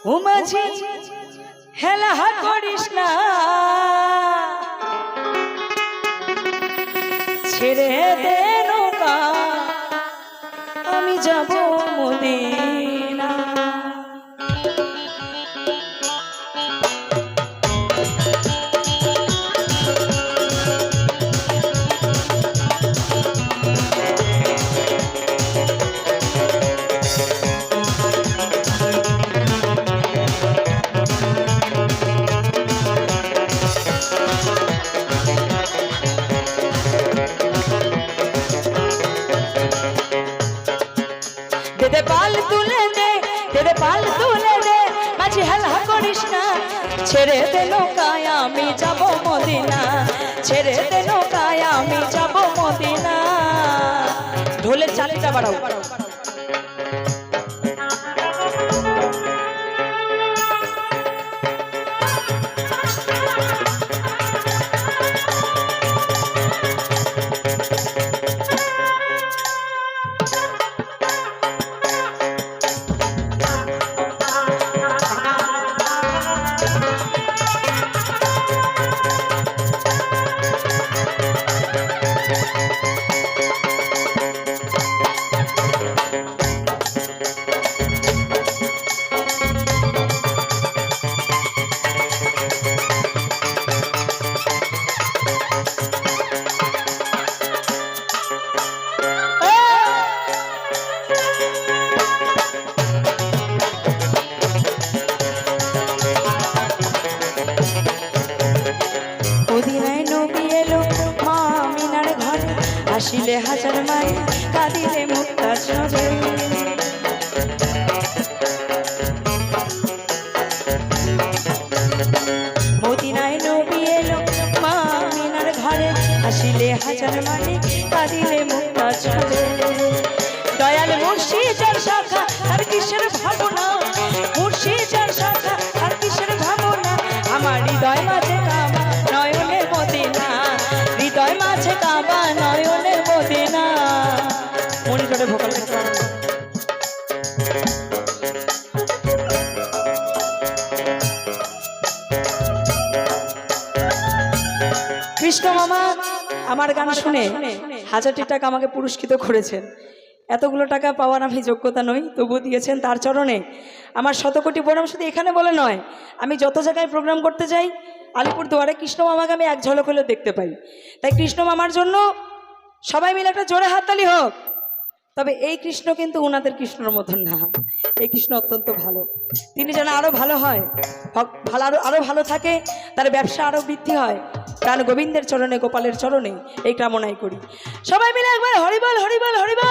ও মাঝি হেলা করিস না, ছেড়ে দে নৌকা, আমি যাব মদিনা। দে পাল তুলে দে, দে পাল তুলে দে, মাঝি হেলা করিস না, ছেড়ে দে নৌকায় আমি যাব মদিনা, ছেড়ে দে নৌকায় আমি যাব মদিনা। ঢোলের চালিটা বাড়াও। আসিলে হাজার মাই কাঁদিলে মুক্তা ছবে, মদিনায় নবী এলো মা আমিনার ঘরে, আসিলে হাজার মানে কাঁদিলে মুক্তা ছবে। দয়াল মুর্শিদের শাখা আর কিসের ভাবনা, মুর্শিদের শাখা আর কিসের ভাবনা, আমার হৃদয় মাঝে কাবা নয়নের মদিনা, হৃদয় মাঝে কাবা নয়নের মদিনা। মনিটরে ভোকাল করতে পারো। কৃষ্ণ মামা আমার গান শুনে 1000টি টাকা আমাকে পুরস্কৃত করেছেন। এতগুলো টাকা পাওয়ার আমি যোগ্যতা নই, তবু দিয়েছেন তার চরণে আমার শতকোটি প্রণাম। শুধু এখানে বলে নয়, আমি যত জায়গায় প্রোগ্রাম করতে যাই আলিপুরদুয়ারে কৃষ্ণ মামাকে আমি এক ঝলক হলেও দেখতে পাই। তাই কৃষ্ণ মামার জন্য সবাই মিলে একটা জোরে হাততালি হোক। তবে এই কৃষ্ণ কিন্তু ওনাদের কৃষ্ণর মতন না, এই কৃষ্ণ অত্যন্ত ভালো। তিনি যেন আরো ভালো হয়, ভালো আরো ভালো থাকে, তার ব্যবসা আরো বৃদ্ধি হয়। প্রাণ গোবিন্দের চরণে, গোপালের চরণে এই কামনাই করি। সবাই মিলে একবার হরিবল হরিবল হরিবল।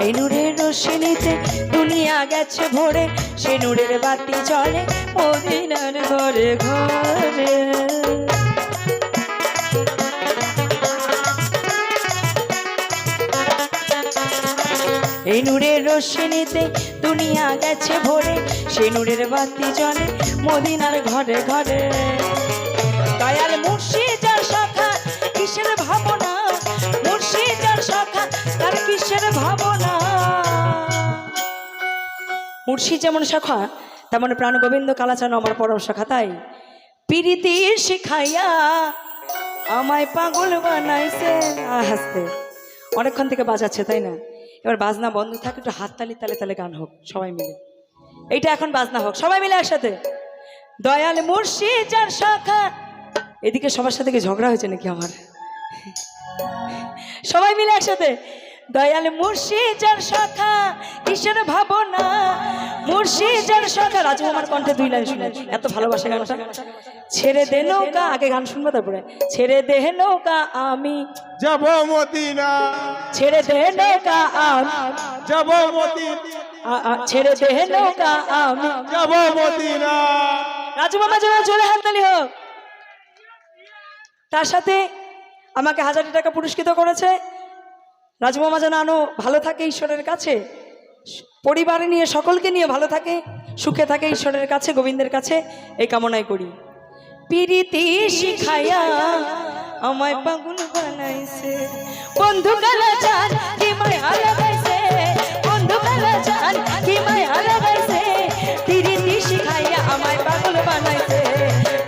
এই নূরের রোশনীতে দুনিয়া গেছে ভরে, সে নূরের বাতি চলে মদিনার ঘরে ঘরে। এই নূরের রোশনীতে দুনিয়া গেছে ভরে, সে নূরের বাতি চলে মদিনার ঘরে ঘরে। দয়াল মুর্শিদের শাখা কিসের ভাবনা, মুর্শিদের শাখা তার কিসের ভাবনা। মুর্শিদ যেমন শাখা তেমন প্রাণ গোবিন্দ কালাচান আমার পরম শাখা। তাই প্রীতি শিখাইয়া আমায় পাগল বানাইছে। হাসতে অনেকক্ষণ থেকে বাজাচ্ছে, তাই না? এবার বাজনা বন্ধ থাকে, একটু হাততালি তালে তালে গান হোক সবাই মিলে। এইটা এখন বাজনা হোক সবাই মিলে একসাথে। দয়াল মুর্শিদের শাখা। এদিকে সবার সাথে কি ঝগড়া হয়েছে নাকি আমার? সবাই মিলে একসাথে। দয়াল মুর্শিদার সখা কিসের ভাবনা, মুর্শিদার সখা। রাজু আমার কণ্ঠে 2 লাইন শুনে এত ভালোবাসে গানটা। ছেড়ে দে নৌকা, আগে গান শুনবো তারপরে। ছেড়ে দে নৌকা আমি যাব মদিনা, ছেড়ে দে নৌকা আমি যাব মদিনা, ছেড়ে দে নৌকা আমি যাব মদিনা। রাজু মামা জোরে জোরে হাততালি হোক। তার সাথে আমাকে 1000 টাকা পুরস্কৃত করেছে। রাজু মামা যেন আনো ভালো থাকে ঈশ্বরের কাছে, পরিবার নিয়ে সকলকে নিয়ে ভালো থাকে, সুখে থাকে ঈশ্বরের কাছে, গোবিন্দের কাছে, এই কামনাই করি। পিরিতি শিখায়া আমায় পাগল বানাইছে, বন্ধু কালা জান কি মায়া লাগাইছে, বন্ধু কালা জান কি মায়া লাগাইছে। পিরিতি শিখাইয়া আমায় পাগল বানাইছে,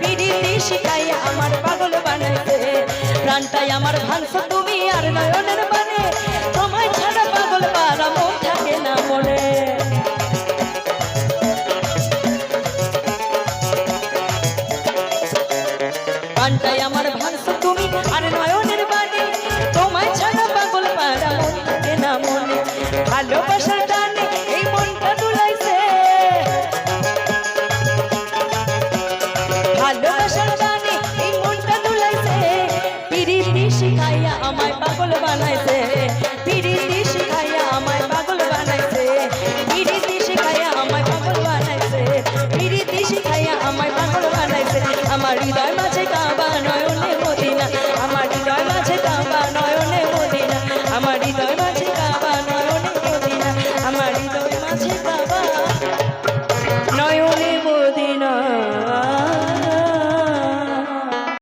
পিরিতি শিখাইয়া আমার পাগল বানাইছে। প্রাণটাই আমার ভাঙছো তুমি আর নয়নের মানে, তোমায় ছাড়া পাগল পারা মন থাকে না মনে। প্রাণটাই আমার ভাঙছো তুমি আর নয়নের মানে, তোমায় ছাড়া পাগল পারা মন থাকে না মনে। ভালোবাসার টানে এই মনটা দুলাইছে, ভালোবাসার টানে এই মনটা দুলাইছে। পিরিতি শিখাইয়া আমায় পাগল বানাইছে, পিরিতি